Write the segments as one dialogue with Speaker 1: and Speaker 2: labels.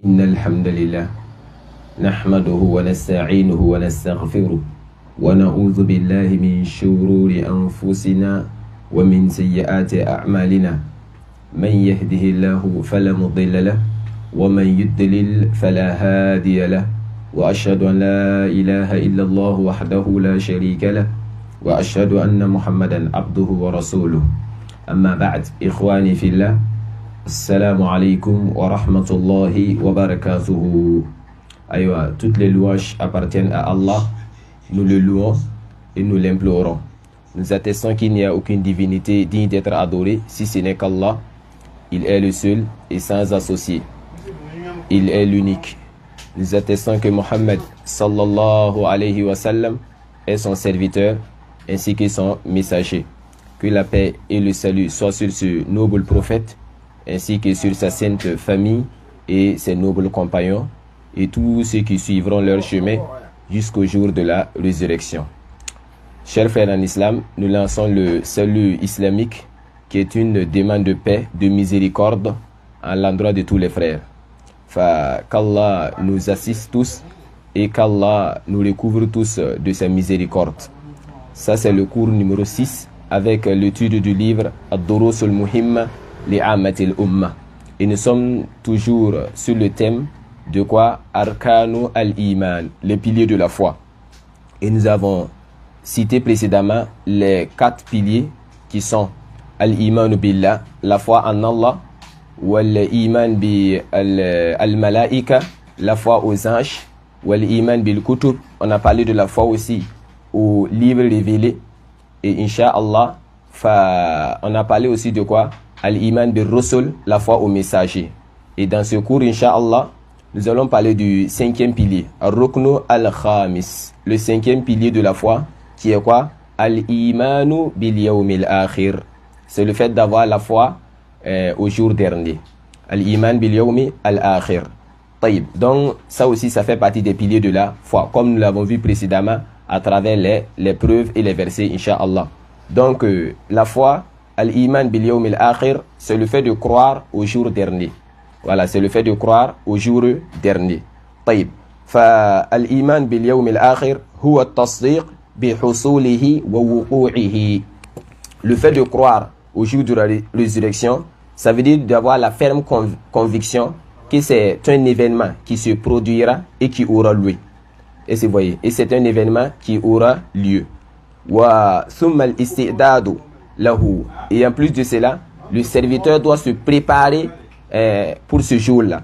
Speaker 1: إن الحمد لله نحمده ونستعينه ونستغفره ونعوذ بالله من شرور أنفسنا ومن سيئات أعمالنا من يهده الله فلا مضل له ومن يضلل فلا هادي له وأشهد أن لا إله إلا الله وحده لا شريك له وأشهد أن محمدا عبده ورسوله أما بعد إخواني في الله السلام عليكم ورحمة الله وبركاته. Aïwa, toutes les louanges appartiennent à Allah. Nous le louons et nous l'implorons. Nous attestons qu'il n'y a aucune divinité digne d'être adorée si ce n'est qu'Allah. Il est le seul et sans associé. Il est l'unique. Nous attestons que Mohammed sallallahu alayhi wa sallam est son serviteur ainsi que son messager. Que la paix et le salut soient sur ce noble prophète ainsi que sur sa sainte famille et ses nobles compagnons et tous ceux qui suivront leur chemin jusqu'au jour de la résurrection. Chers frères en islam, nous lançons le salut islamique qui est une demande de paix, de miséricorde à l'endroit de tous les frères. Qu'Allah nous assiste tous et qu'Allah nous recouvre tous de sa miséricorde. Ça c'est le cours numéro 6 avec l'étude du livre Ad-Durus al-Muhimma li'ammatil Ummah. Et nous sommes toujours sur le thème de quoi? Arkanu al-Iman, les piliers de la foi. Et nous avons cité précédemment les 4 piliers qui sont al-Iman billah, la foi en Allah, wal-Iman bi al-Malaika, la foi aux anges, wal-Iman bil kutub, on a parlé de la foi aussi aux livres révélés. Et Inch'Allah, on a parlé aussi de quoi? Al-Iman bil Rusul, la foi aux messagers. Et dans ce cours, Inch'Allah, nous allons parler du 5e pilier, Ar-Ruknu al-Khamis, le 5e pilier de la foi, qui est quoi? Al-Imanu bil Yawmil Akhir. C'est le fait d'avoir la foi au jour dernier. Al-Iman bil Yawmi al-Akhir. Taïb. Donc, ça aussi, ça fait partie des piliers de la foi, comme nous l'avons vu précédemment à travers les preuves et les versets, Inch'Allah. Donc, la foi, Al-Iman bil Yawmil Akhir, c'est le fait de croire au jour dernier. Voilà, c'est le fait de croire au jour dernier. طيب. فالإيمان باليوم الآخر هو التصديق بحصوله ووقوعه. Le fait de croire au jour de la résurrection, ça veut dire d'avoir la ferme conviction que c'est un événement qui se produira et qui aura lieu. Et c'est, voyez, et c'est un événement qui aura lieu. وثم الاستعداد له. Et en plus de cela, le serviteur doit se préparer pour ce jour-là.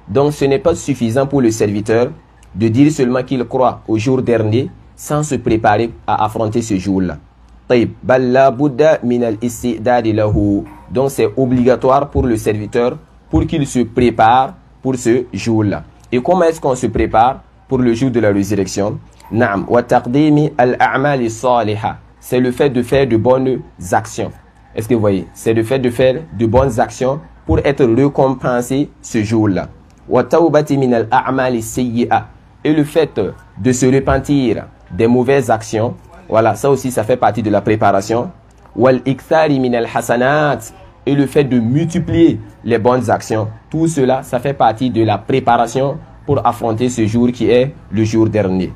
Speaker 1: Donc ce n'est pas suffisant pour le serviteur de dire seulement qu'il croit au jour dernier sans se préparer à affronter ce jour-là. Donc c'est obligatoire pour le serviteur pour qu'il se prépare pour ce jour-là. Et comment est-ce qu'on se prépare pour le jour de la résurrection? C'est le fait de faire de bonnes actions. Est-ce que vous voyez? C'est le fait de faire de bonnes actions pour être récompensé ce jour-là. Et le fait de se repentir des mauvaises actions, voilà, ça aussi, ça fait partie de la préparation. Et le fait de multiplier les bonnes actions, tout cela, ça fait partie de la préparation pour affronter ce jour qui est le jour dernier.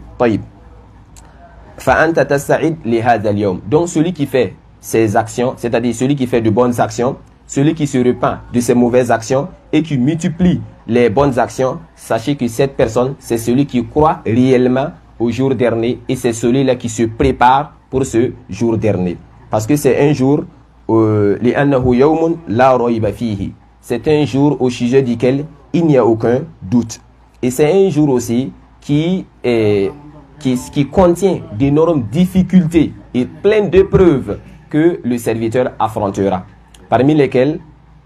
Speaker 1: Donc celui qui fait ses actions, c'est-à-dire celui qui fait de bonnes actions, celui qui se repent de ses mauvaises actions et qui multiplie les bonnes actions, sachez que cette personne, c'est celui qui croit réellement au jour dernier et c'est celui-là qui se prépare pour ce jour dernier. Parce que c'est un jour, c'est un jour au sujet duquel il n'y a aucun doute. Et c'est un jour aussi qui contient d'énormes difficultés et plein d'épreuves que le serviteur affrontera. Parmi lesquelles,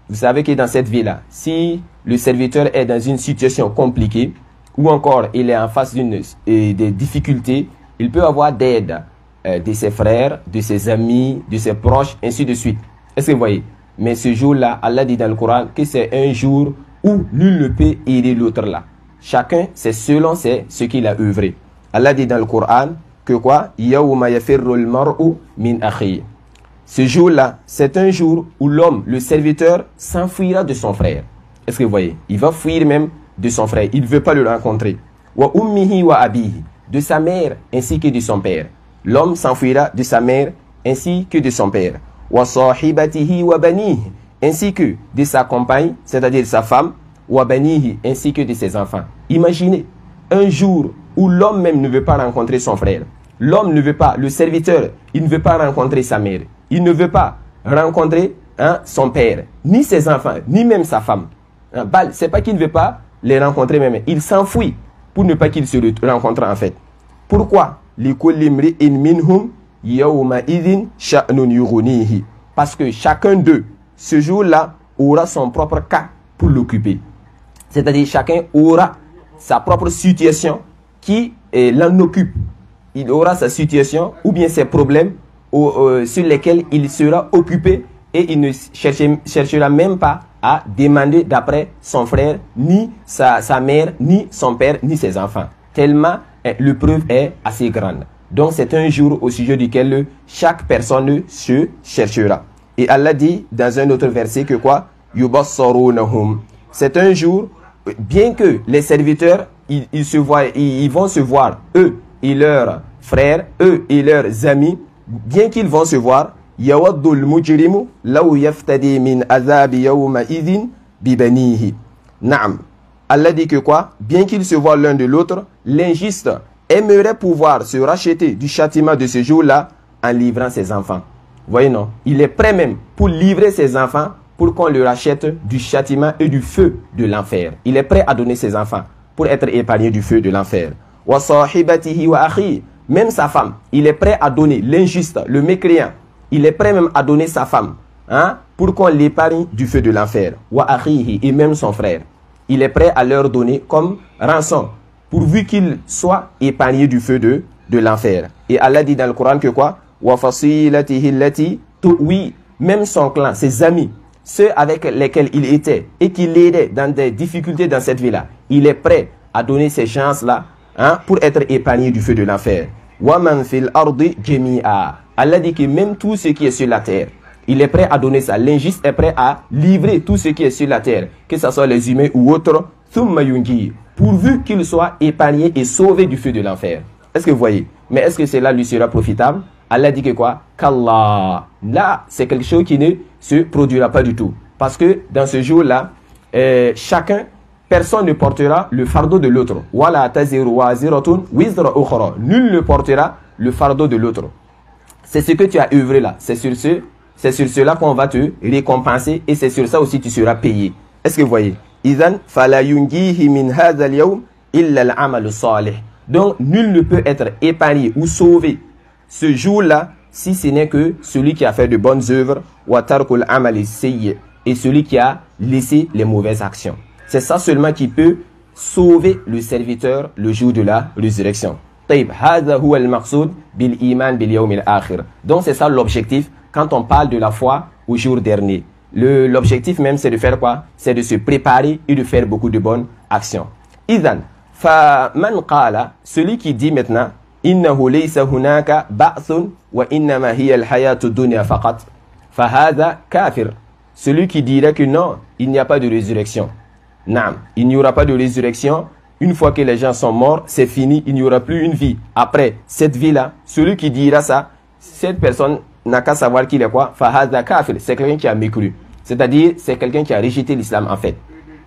Speaker 1: vous savez que dans cette vie-là, si le serviteur est dans une situation compliquée ou encore il est en face des difficultés, il peut avoir d'aide de ses frères, de ses amis, de ses proches, ainsi de suite. Est-ce que vous voyez? Mais ce jour-là, Allah dit dans le Coran que c'est un jour où nul ne peut aider l'autre là. Chacun, c'est selon ce qu'il a œuvré. Allah dit dans le Coran que quoi? Yawma yafirru al-mar'u min akhihi. Ce jour-là, c'est un jour où l'homme, le serviteur, s'enfuira de son frère. Est-ce que vous voyez? Il va fuir même de son frère. Il ne veut pas le rencontrer. Wa ummihi wa abihi, de sa mère ainsi que de son père. L'homme s'enfuira de sa mère ainsi que de son père. Wa sahibatihi wa banihi, ainsi que de sa compagne, c'est-à-dire de sa femme, wa banihi, ainsi que de ses enfants. Imaginez un jour où l'homme même ne veut pas rencontrer son frère. L'homme ne veut pas, le serviteur, il ne veut pas rencontrer sa mère. Il ne veut pas rencontrer son père, ni ses enfants, ni même sa femme. C'est pas qu'il ne veut pas les rencontrer même. Il s'enfuit pour ne pas qu'ils se rencontrent en fait. Pourquoi? Parce que chacun d'eux, ce jour-là, aura son propre cas pour l'occuper. C'est-à-dire chacun aura sa propre situation qui l'en occupe. Il aura sa situation ou bien ses problèmes sur lesquels il sera occupé et il ne cherchera même pas à demander d'après son frère, ni sa mère, ni son père, ni ses enfants. Tellement l'épreuve est assez grande. Donc c'est un jour au sujet duquel chaque personne se cherchera. Et Allah dit dans un autre verset que quoi? Yubassarunahum. C'est un jour, bien que les serviteurs, ils vont se voir, eux et leurs frères, eux et leurs amis, bien qu'ils vont se voir, yawaddul mujrimu law yaftadi min azabi yawma idhin bibanihi. Naam. Allah dit que quoi? Bien qu'ils se voient l'un de l'autre, l'injuste aimerait pouvoir se racheter du châtiment de ce jour-là en livrant ses enfants. Voyez non? Il est prêt même pour livrer ses enfants pour qu'on le rachète du châtiment et du feu de l'enfer. Il est prêt à donner ses enfants pour être épargné du feu de l'enfer. Wa sahibatihi wa akhi. Même sa femme, il est prêt à donner l'injuste, le mécréant. Il est prêt même à donner sa femme pour qu'on l'épargne du feu de l'enfer. Wa akhihi, et même son frère. Il est prêt à leur donner comme rançon, pourvu qu'il soit épargné du feu de l'enfer. Et Allah dit dans le Coran que quoi? Wa fasilatihi allati tuwi, même son clan, ses amis, ceux avec lesquels il était et qui l'aidaient dans des difficultés dans cette vie-là, il est prêt à donner ces chances-là pour être épargné du feu de l'enfer. Wa man fil ardi jami'a. Allah dit que même tout ce qui est sur la terre, il est prêt à donner ça. L'injuste est prêt à livrer tout ce qui est sur la terre, que ce soit les humains ou autres, thumma yunji, pourvu qu'il soit épargné et sauvé du feu de l'enfer. Est-ce que vous voyez? Mais est-ce que cela lui sera profitable? Allah dit que quoi? Qu'Allah. Là, c'est quelque chose qui ne se produira pas du tout. Parce que dans ce jour-là, personne ne portera le fardeau de l'autre. Wala taziru waziratun wizra ukhra. Nul ne portera le fardeau de l'autre. C'est ce que tu as œuvré là. C'est sur cela qu'on va te récompenser et c'est sur ça aussi tu seras payé. Est-ce que vous voyez? Idhan fala yunjihi min hadha al-yawm illa al-amal salih. Donc nul ne peut être épargné ou sauvé ce jour-là si ce n'est que celui qui a fait de bonnes œuvres wa tarkul amali sayyi, et celui qui a laissé les mauvaises actions. C'est ça seulement qui peut sauver le serviteur le jour de la résurrection. Donc c'est ça l'objectif quand on parle de la foi au jour dernier. L'objectif même c'est de faire quoi? C'est de se préparer et de faire beaucoup de bonnes actions. Idhan, fa man qala, celui qui dit maintenant innahu laysa hunaka ba'thun wa innama hiya al-hayatu dunya faqat, fa hadha kafir. Celui qui dirait que non, il n'y a pas de résurrection. Non, il n'y aura pas de résurrection. Une fois que les gens sont morts, c'est fini, il n'y aura plus une vie. Après cette vie-là, celui qui dira ça, cette personne n'a qu'à savoir qu'il est quoi? Fahadha kafir, c'est quelqu'un qui a mécru. C'est-à-dire, c'est quelqu'un qui a rejeté l'islam en fait.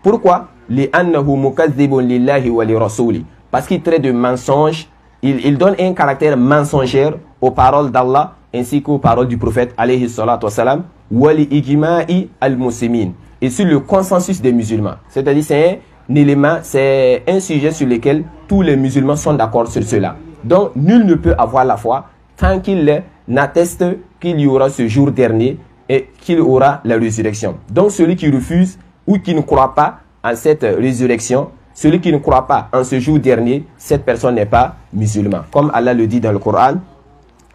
Speaker 1: Pourquoi? Li'annahu mukazzibun lillahi wa li rasuli. Parce qu'il traite de mensonge, il donne un caractère mensongère aux paroles d'Allah ainsi qu'aux paroles du prophète alayhi salatu wassalam, wa li ijma'i al-muslimin, et sur le consensus des musulmans. C'est-à-dire, c'est un élément, c'est un sujet sur lequel tous les musulmans sont d'accord sur cela. Donc, nul ne peut avoir la foi tant qu'il n'atteste qu'il y aura ce jour dernier et qu'il aura la résurrection. Donc, celui qui refuse ou qui ne croit pas en cette résurrection, celui qui ne croit pas en ce jour dernier, cette personne n'est pas musulman. Comme Allah le dit dans le Coran,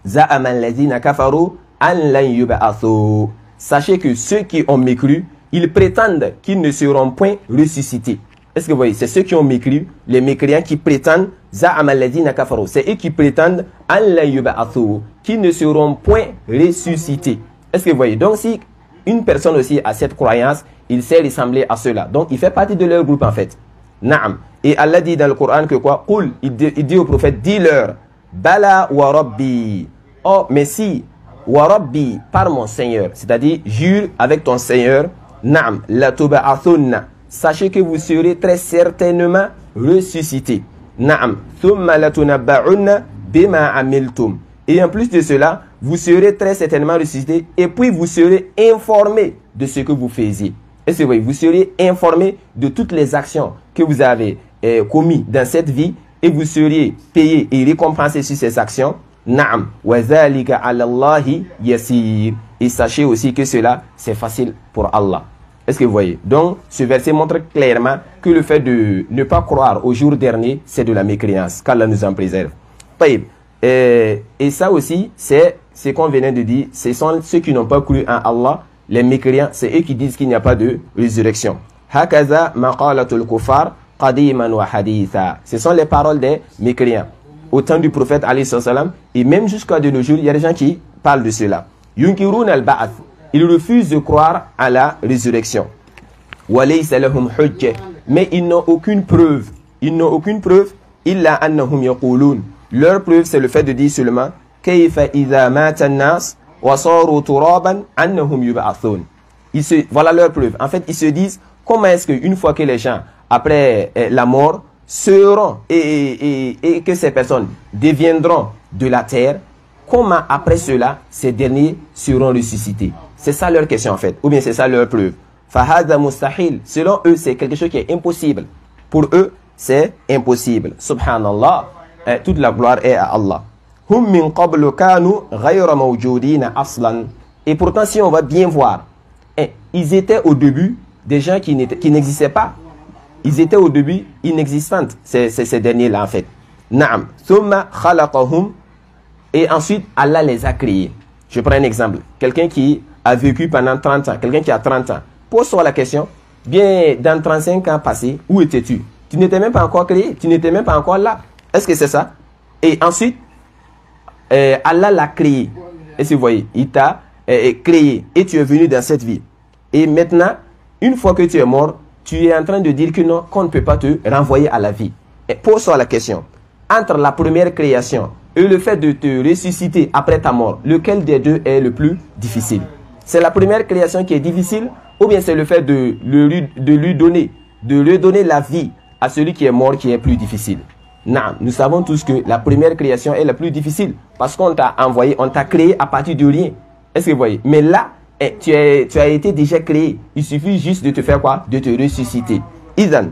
Speaker 1: Za'ama alladhina kafaru an lan yub'athu. Sachez que ceux qui ont mécru, ils prétendent qu'ils ne seront point ressuscités. Est-ce que vous voyez? C'est ceux qui ont mécru, les mécréants qui prétendent, Za'ama alladhina kafaru. C'est eux qui prétendent an lan yub'athu, qu'ils ne seront point ressuscités. Est-ce que vous voyez? Donc si une personne aussi a cette croyance, il sait ressembler à cela. Donc il fait partie de leur groupe en fait. Naam. Et Allah dit dans le Coran que quoi? Qul, il dit au prophète, dis-leur, Bala wa Rabbi. Oh, mais si, wa Rabbi, par mon Seigneur, c'est-à-dire jure avec ton Seigneur, Naam, la tuba'athunna. Sachez que vous serez très certainement ressuscités. Naam, thumma la tunabba'unna bima amiltum. Et en plus de cela, vous serez très certainement ressuscités et puis vous serez informés de ce que vous faisiez. Et c'est vrai, vous serez informés de toutes les actions que vous avez commises dans cette vie et vous seriez payés et récompensés sur ces actions. Naam, wa dhalika 'ala Allahi yasir. Et sachez aussi que cela, c'est facile pour Allah. Est-ce que vous voyez? Donc, ce verset montre clairement que le fait de ne pas croire au jour dernier, c'est de la mécréance. Qu'Allah nous en préserve. Taïb. Et ça aussi, c'est ce qu'on venait de dire. Ce sont ceux qui n'ont pas cru en Allah, les mécréants, c'est eux qui disent qu'il n'y a pas de résurrection. Hakaza maqalatul kufar qadiman wa haditha. Ce sont les paroles des mécréants. Au temps du prophète alayhi salam, et même jusqu'à de nos jours, il y a des gens qui parlent de cela. Yunkirun al-ba'ath. Ils refusent de croire à la résurrection. Walaysa lahum hujja. Mais ils n'ont aucune preuve. Ils n'ont aucune preuve. Illa annahum yaqulun. Leur preuve, c'est le fait de dire seulement Kayfa idha mata an-nas wa saru turaban annahum yub'athun. Voilà leur preuve. En fait, ils se disent comment est-ce qu'une fois que les gens, après la mort, seront et que ces personnes deviendront de la terre, comment après cela, ces derniers seront ressuscités? C'est ça leur question en fait. Ou bien c'est ça leur preuve. Fahadha mustahil. Selon eux, c'est quelque chose qui est impossible. Pour eux, c'est impossible. Subhanallah. Toute la gloire est à Allah. Hum min qablu kanu ghayra mawjudina aslan. Et pourtant, si on va bien voir, ils étaient au début des gens qui n'existaient pas. Ils étaient au début inexistants, ces derniers-là en fait. Naam. Thumma khalaqahum. Et ensuite, Allah les a créés. Je prends un exemple. Quelqu'un qui a vécu pendant 30 ans, quelqu'un qui a 30 ans. Pose-toi la question, bien, dans 35 ans passés, où étais-tu? Tu n'étais même pas encore créé, tu n'étais même pas encore là. Est-ce que c'est ça? Et ensuite, Allah l'a créé. Et si vous voyez, il t'a créé et tu es venu dans cette vie. Et maintenant, une fois que tu es mort, tu es en train de dire que non, qu'on ne peut pas te renvoyer à la vie. Et pose-toi la question, entre la première création et le fait de te ressusciter après ta mort, lequel des deux est le plus difficile? C'est la première création qui est difficile ou bien c'est le fait de lui donner la vie à celui qui est mort qui est plus difficile? Non, nous savons tous que la première création est la plus difficile parce qu'on t'a envoyé, on t'a créé à partir de rien. Est-ce que vous voyez? Mais là, tu as été déjà créé. Il suffit juste de te faire quoi? De te ressusciter. Idhan,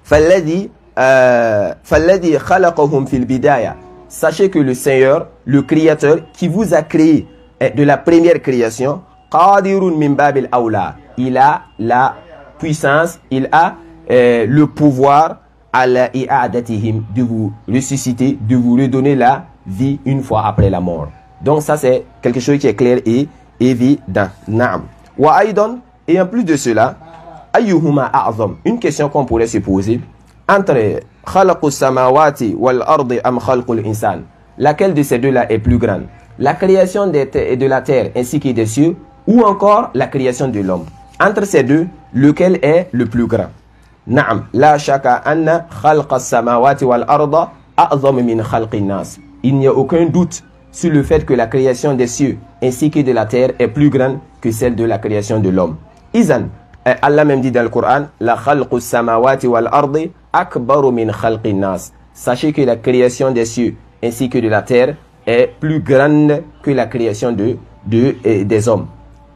Speaker 1: falladhi khalaqahum fil bidaya. Sachez que le Seigneur, le Créateur, qui vous a créé de la première création, qadirun min babil awla. Il a la puissance, il a le pouvoir ala i'adatihim, de vous ressusciter, de vous redonner la vie une fois après la mort. Donc ça c'est quelque chose qui est clair et évident. Naam. Wa aidan, et en plus de cela, ayyuhuma a'zam, une question qu'on pourrait se poser entre khalaqus samawati wal ardi am khalqul insan. Laquelle de ces deux-là est plus grande? La création de la terre ainsi que des cieux ou encore la création de l'homme? Entre ces deux, lequel est le plus grand? Naam, la shaka anna khalqas samawati wal arda a'zam min khalqin nas. Il n'y a aucun doute sur le fait que la création des cieux ainsi que de la terre est plus grande que celle de la création de l'homme. Izan, Allah même dit dans le Coran, la khalqus samawati wal ardi akbaru min khalqin nas. Sachez que la création des cieux ainsi que de la terre est plus grande que la création des hommes.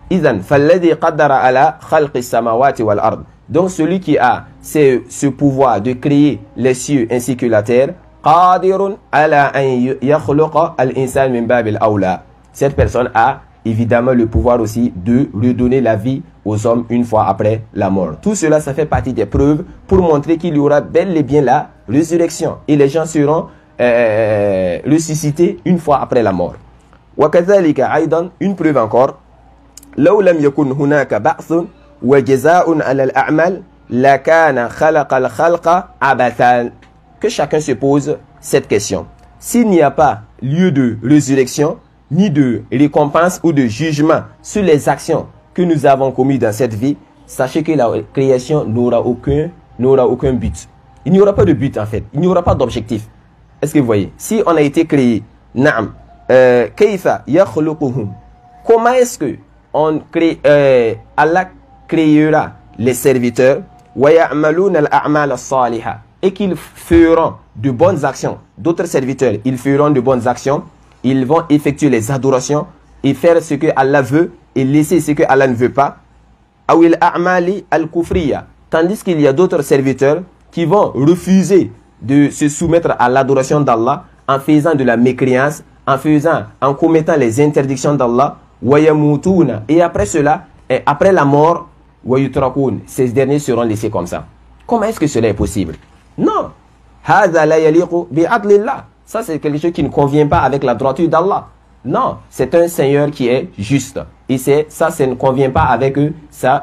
Speaker 1: Izan, falladhi qaddara ala khalqis samawati wal ard. Donc celui qui a ce pouvoir de créer les cieux ainsi que la terre, qadirun ala an yakhluqa al-insan min babil awla. Cette personne a évidemment le pouvoir aussi de redonner la vie aux hommes une fois après la mort. Tout cela, ça fait partie des preuves pour montrer qu'il y aura bel et bien la résurrection et les gens seront ressuscités une fois après la mort. Wa kadhalika aidan, une preuve encore, law lam yakun hunaka ba'thun wa jazaa'un 'ala al-a'mal la kana khalaqa al-khalqa abathan. Que chacun se pose cette question. S'il n'y a pas lieu de résurrection, ni de récompense ou de jugement sur les actions que nous avons commises dans cette vie, sachez que la création n'aura aucun but. Il n'y aura pas de but en fait. Il n'y aura pas d'objectif. Est-ce que vous voyez? Si on a été créé, na'am, kayfa yakhluquhum. Comment est-ce que on crée, Allah créera les serviteurs wa ya'maluna al-a'mal as-salihah, et qu'ils feront de bonnes actions. D'autres serviteurs, ils feront de bonnes actions. Ils vont effectuer les adorations et faire ce que Allah veut et laisser ce que Allah ne veut pas. Awil a'mali al-kufriya. Tandis qu'il y a d'autres serviteurs qui vont refuser de se soumettre à l'adoration d'Allah en faisant de la mécréance, en commettant les interdictions d'Allah. Wayamutuna. Et après cela, après la mort, wayutrakun. Ces derniers seront laissés comme ça. Comment est-ce que cela est possible? Non. Hadha la yaliqu bi'adlillah. Ça, c'est quelque chose qui ne convient pas avec la droiture d'Allah. Non, c'est un Seigneur qui est juste. Et ça ne convient pas avec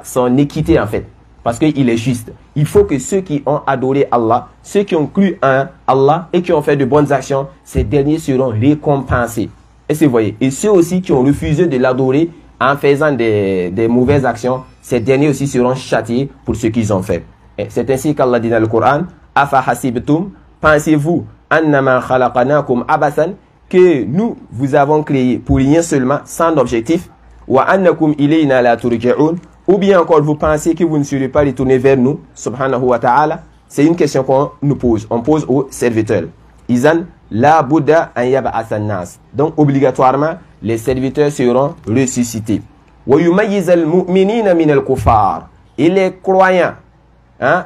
Speaker 1: son équité en fait. Parce qu'il est juste. Il faut que ceux qui ont adoré Allah, ceux qui ont cru en Allah et qui ont fait de bonnes actions, ces derniers seront récompensés. Est-ce que vous voyez? Et ceux aussi qui ont refusé de l'adorer en faisant des mauvaises actions, ces derniers aussi seront châtiés pour ce qu'ils ont fait. C'est ainsi qu'Allah dit dans le Coran, Afa hasibtum, pensez-vous annama khalaqanakum abasan, que nous vous avons créé pour rien seulement, sans objectif, wa annakum ilayna la turja'un, ou bien encore vous pensez que vous ne serez pas retournés vers nous, subhanahu wa ta'ala. C'est une question qu'on nous pose, on pose aux serviteurs. Izan la buddha an yab'atha an-nas. Donc obligatoirement les serviteurs seront ressuscités. Wa yumayyiz al-mu'minina min al-kuffar. Et les croyants,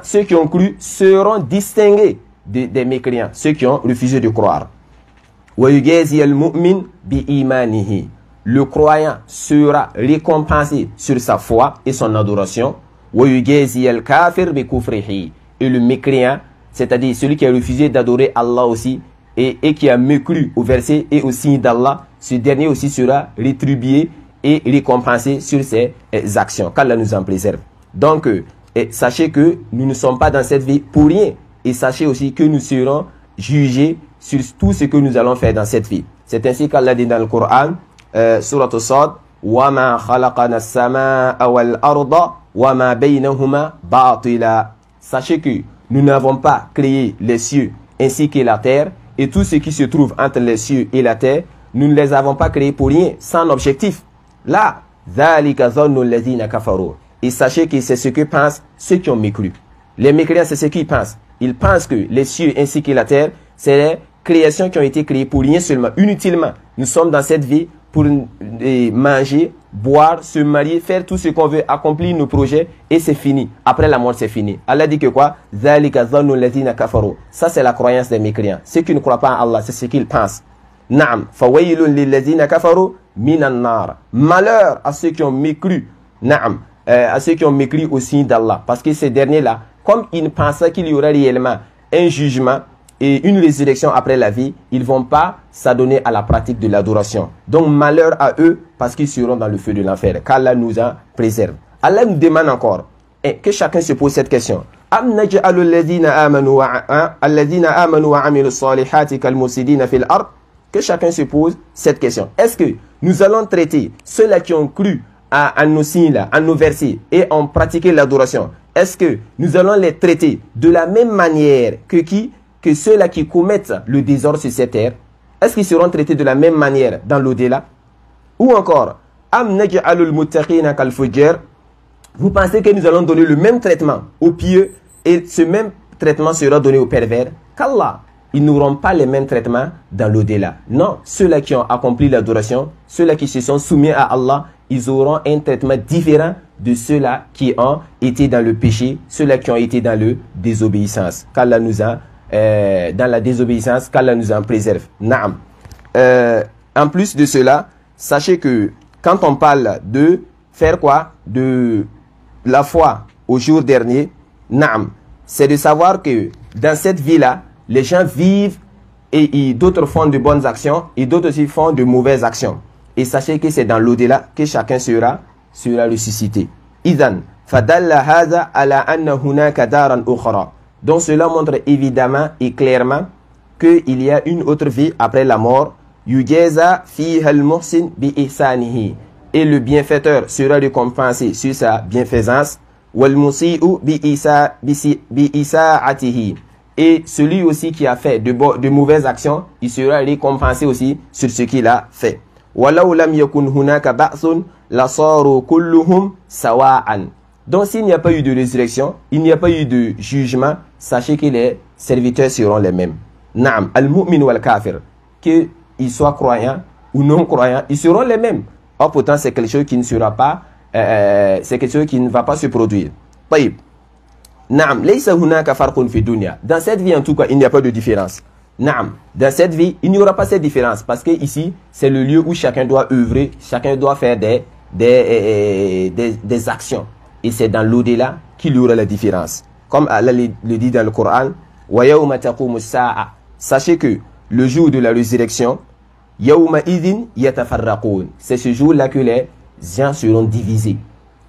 Speaker 1: ceux qui ont cru, seront distingués des mécréants, ceux qui ont refusé de croire. Le croyant sera récompensé sur sa foi et son adoration. Et le mécréant, c'est-à-dire celui qui a refusé d'adorer Allah aussi et qui a mécru au verset et au signe d'Allah, ce dernier aussi sera rétribué et récompensé sur ses actions. Qu'Allah nous en préserve. Donc, sachez que nous ne sommes pas dans cette vie pour rien. Et sachez aussi que nous serons jugés sur tout ce que nous allons faire dans cette vie. C'est ainsi qu'Allah dit dans le Coran, Surat As-Sad, وَمَا خَلَقَنَا السَّمَاءَ وَالْأَرْضَ وَمَا بَيْنَهُمَا بَاطِلًا. Sachez que nous n'avons pas créé les cieux ainsi que la terre, et tout ce qui se trouve entre les cieux et la terre, nous ne les avons pas créés pour rien, sans objectif. Là, ذَلِكَ ظَنُّ الَّذِينَ كَفَرُوا. Et sachez que c'est ce que pensent ceux qui ont mécru. Les mécréants, c'est ce qu'ils pensent. Ils pensent que les cieux ainsi que la terre, c'est les créations qui ont été créées pour rien seulement, inutilement. Nous sommes dans cette vie pour manger, boire, se marier, faire tout ce qu'on veut, accomplir nos projets, et c'est fini. Après la mort, c'est fini. Allah dit que quoi? Ça, c'est la croyance des mécréants. Ceux qui ne croient pas en Allah, c'est ce qu'ils pensent. Naam. Malheur à ceux qui ont mécru. Naam. À ceux qui ont mécru au signe d'Allah. Parce que ces derniers-là, comme ils pensaient qu'il y aurait réellement un jugement et une résurrection après la vie, ils ne vont pas s'adonner à la pratique de l'adoration. Donc malheur à eux parce qu'ils seront dans le feu de l'enfer. Qu'Allah nous en préserve. Allah nous demande encore que chacun se pose cette question. Que chacun se pose cette question. Est-ce que nous allons traiter ceux-là qui ont cru à nos signes, là, à nos versets et ont pratiqué l'adoration? Est-ce que nous allons les traiter de la même manière que ceux-là qui commettent le désordre sur cette terre? Est-ce qu'ils seront traités de la même manière dans l'au-delà? Ou encore, vous pensez que nous allons donner le même traitement aux pieux et ce même traitement sera donné aux pervers? Qu'Allah, ils n'auront pas les mêmes traitements dans l'au-delà. Non, ceux-là qui ont accompli l'adoration, ceux-là qui se sont soumis à Allah, ils auront un traitement différent de ceux-là qui ont été dans le péché, ceux-là qui ont été dans la désobéissance. Qu'Allah nous a dans la désobéissance, qu'Allah nous en préserve. Naam. En plus de cela, sachez que quand on parle de faire quoi? De la foi au jour dernier, naam, c'est de savoir que dans cette vie-là, les gens vivent et d'autres font de bonnes actions et d'autres aussi font de mauvaises actions. Et sachez que c'est dans l'au-delà que chacun sera ressuscité. Idhan, fadalla hadha ala anna hunaka daran ukhra. Donc cela montre évidemment et clairement qu'il y a une autre vie après la mort. Yugeza fiha al-muhsin bi ihsanihi. Et le bienfaiteur sera récompensé sur sa bienfaisance. Wal musi'u bi isa'atihi. Et celui aussi qui a fait de mauvaises actions, il sera récompensé aussi sur ce qu'il a fait. Walau lam yakun hunaka ba'sun la saru kulluhum sawa'an. Donc s'il n'y a pas eu de résurrection, il n'y a pas eu de jugement, sachez que les serviteurs seront les mêmes. Naam, al-mu'min wal kafir, qu'ils soient croyants ou non croyants, ils seront les mêmes. Or pourtant c'est quelque chose qui ne sera pas, c'est quelque chose qui ne va pas se produire. Taïb. Naam, laysa hunaka farqun fi dunya. Dans cette vie en tout cas, il n'y a pas de différence. Naam, dans cette vie, il n'y aura pas cette différence parce que ici, c'est le lieu où chacun doit œuvrer, chacun doit faire des actions. Et c'est dans l'au-delà qu'il y aura la différence. Comme Allah le dit dans le Coran, wa yawma taqumu sa'a. Sachez que le jour de la résurrection, yawma idhin yatafarraqun. C'est ce jour-là que les gens seront divisés.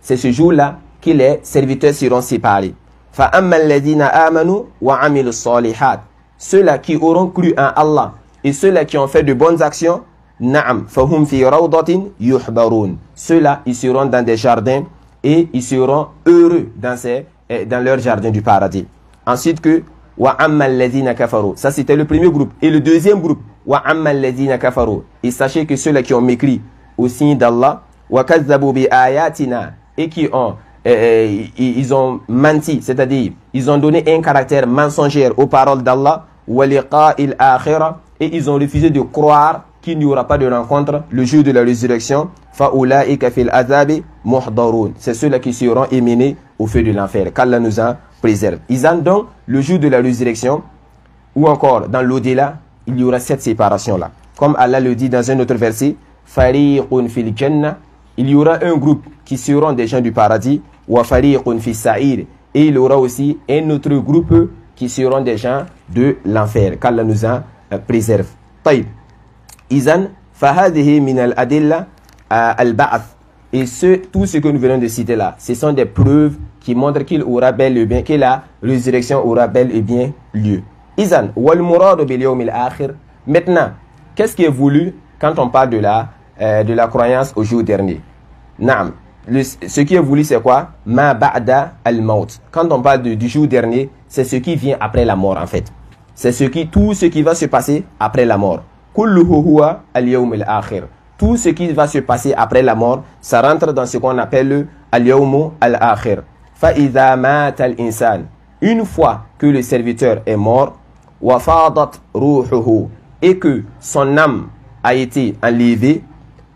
Speaker 1: C'est ce jour-là que les serviteurs seront séparés. Fa amma alladhina amanu wa amilu salihat. Ceux-là qui auront cru en Allah et ceux-là qui ont fait de bonnes actions, na'am, fahum fi rawdatin yuhbarun. Ceux-là, ils seront dans des jardins et ils seront heureux dans leur jardin du paradis. Ensuite que wa amma alladhina kafaru. Ça c'était le premier groupe. Et le deuxième groupe, wa amma alladhina kafaru. Et sachez que ceux-là qui ont mécrit au signe d'Allah, wa kazzabu bi ayatina, et qui ont ils ont menti, c'est-à-dire ils ont donné un caractère mensongère aux paroles d'Allah, wa liqa'il akhirah, et ils ont refusé de croire qu'il n'y aura pas de rencontre le jour de la résurrection. Fa ulaika fil azabi muhdarun. C'est ceux-là qui seront éminés au feu de l'enfer. Qu'Allah nous en préserve. Ils ont donc le jour de la résurrection ou encore dans l'au-delà, il y aura cette séparation-là. Comme Allah le dit dans un autre verset, fariqun fil jannah. Il y aura un groupe qui seront des gens du paradis, wa fariqun fis sa'ir, et il y aura aussi un autre groupe qui seront des gens de l'enfer. Qu'Allah nous en préserve. Taïb. Izan fahadihi min al-adilla al-ba'ath. Et tout ce que nous venons de citer là, ce sont des preuves qui montrent qu'il aura bel et bien, que la résurrection aura bel et bien lieu. Izan wal muradu bil yawmil akhir. Maintenant, qu'est-ce qui est voulu quand on parle de la croyance au jour dernier? Naam. Ce qui est voulu, c'est quoi? Ma ba'da al-maut. Quand on parle du jour dernier, c'est ce qui vient après la mort en fait. C'est tout ce qui va se passer après la mort. Kulluhu huwa al-yawm al-akhir. Tout ce qui va se passer après la mort, ça rentre dans ce qu'on appelle le al-yawm al-akhir. Fa idha mata al-insan. Une fois que le serviteur est mort, wa fadat ruhuhu, et que son âme a été enlevée,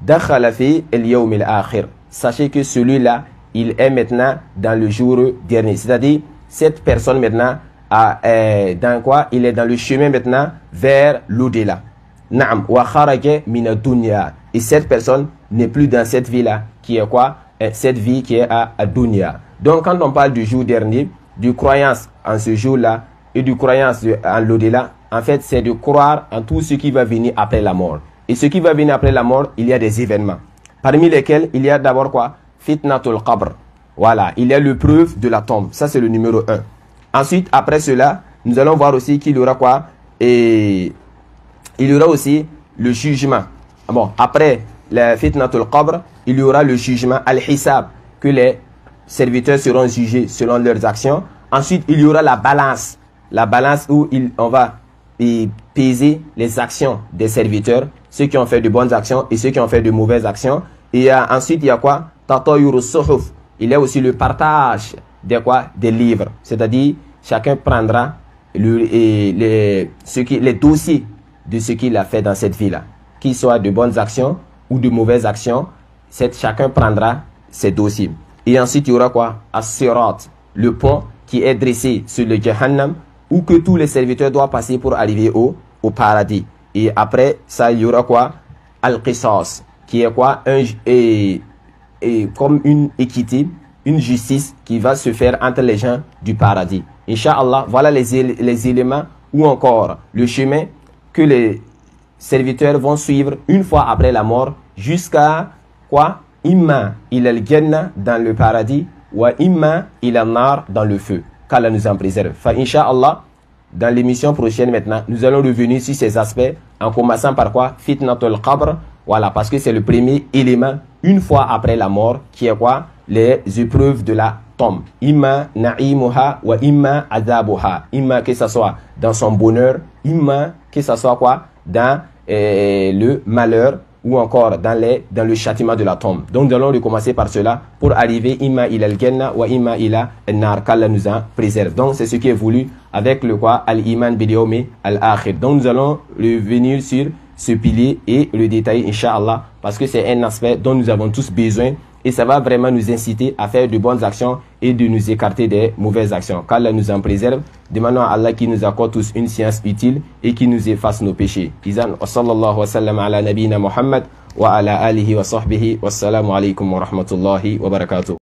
Speaker 1: dakhala fi al-yawm al-akhir. Sachez que celui-là, il est maintenant dans le jour dernier. C'est-à-dire, cette personne maintenant dans quoi? Il est dans le chemin maintenant vers l'au-delà. Naam wa kharaja min ad-dunya. Et cette personne n'est plus dans cette vie-là, qui est quoi? Cette vie qui est à dunya. Donc quand on parle du jour dernier, du croyance en ce jour-là et du croyance en l'au-delà, en fait c'est de croire en tout ce qui va venir après la mort. Et ce qui va venir après la mort, il y a des événements. Parmi lesquels il y a d'abord quoi? Fitnatul qabr. Voilà, il y a l'épreuve de la tombe. Ça c'est le numéro 1. Ensuite, après cela, nous allons voir aussi qu'il y aura quoi? Et il y aura aussi le jugement. Bon, après la fitnatul qabr, il y aura le jugement al-hisab, que les serviteurs seront jugés selon leurs actions. Ensuite, il y aura la balance où on va peser les actions des serviteurs, ceux qui ont fait de bonnes actions et ceux qui ont fait de mauvaises actions. Et ensuite, il y a quoi? Tatayuru suhuf. Il y a aussi le partage des livres. C'est-à-dire, chacun prendra les dossiers de ce qu'il a fait dans cette vie-là. Qu'il soit de bonnes actions ou de mauvaises actions, chacun prendra ses dossiers. Et ensuite, il y aura quoi? As-sirat, le pont qui est dressé sur le Jahannam, où que tous les serviteurs doivent passer pour arriver au paradis. Et après ça, il y aura quoi? Al-Qisas, qui est quoi? Comme une équité, une justice qui va se faire entre les gens du paradis. Inch'Allah, voilà les éléments ou encore le chemin que les serviteurs vont suivre une fois après la mort jusqu'à quoi? Imma il al-Jannah dans le paradis ou imma il al-Nar dans le feu. Qu'Allah nous en préserve. Fa Inch'Allah, dans l'émission prochaine maintenant, nous allons revenir sur ces aspects en commençant par quoi? Fitnatul qabr. Voilà, parce que c'est le premier élément une fois après la mort qui est quoi? Les épreuves de la tombe. Imma na'imuha wa imma azabuha. Imma que ça soit dans son bonheur, imma que ça soit quoi? Dans le malheur ou encore dans le châtiment de la tombe. Donc nous allons recommencer par cela pour arriver imma ila al-jannah wa imma ila an-nar, qu'Allah nous en préserve. Donc c'est ce qui est voulu avec le quoi? Al-iman bil yawmi al-akhir. Donc nous allons revenir sur ce pilier et le détailler incha'Allah, parce que c'est un aspect dont nous avons tous besoin et ça va vraiment nous inciter à faire de bonnes actions et de nous écarter des mauvaises actions. Qu'Allah nous en préserve. Demandons à Allah qui nous accorde tous une science utile et qui nous efface nos péchés. Izan wa sallallahu wa sallam ala nabina Muhammad wa ala alihi wa sahbihi. Wassalamu alaikum wa rahmatullahi wa barakatuh.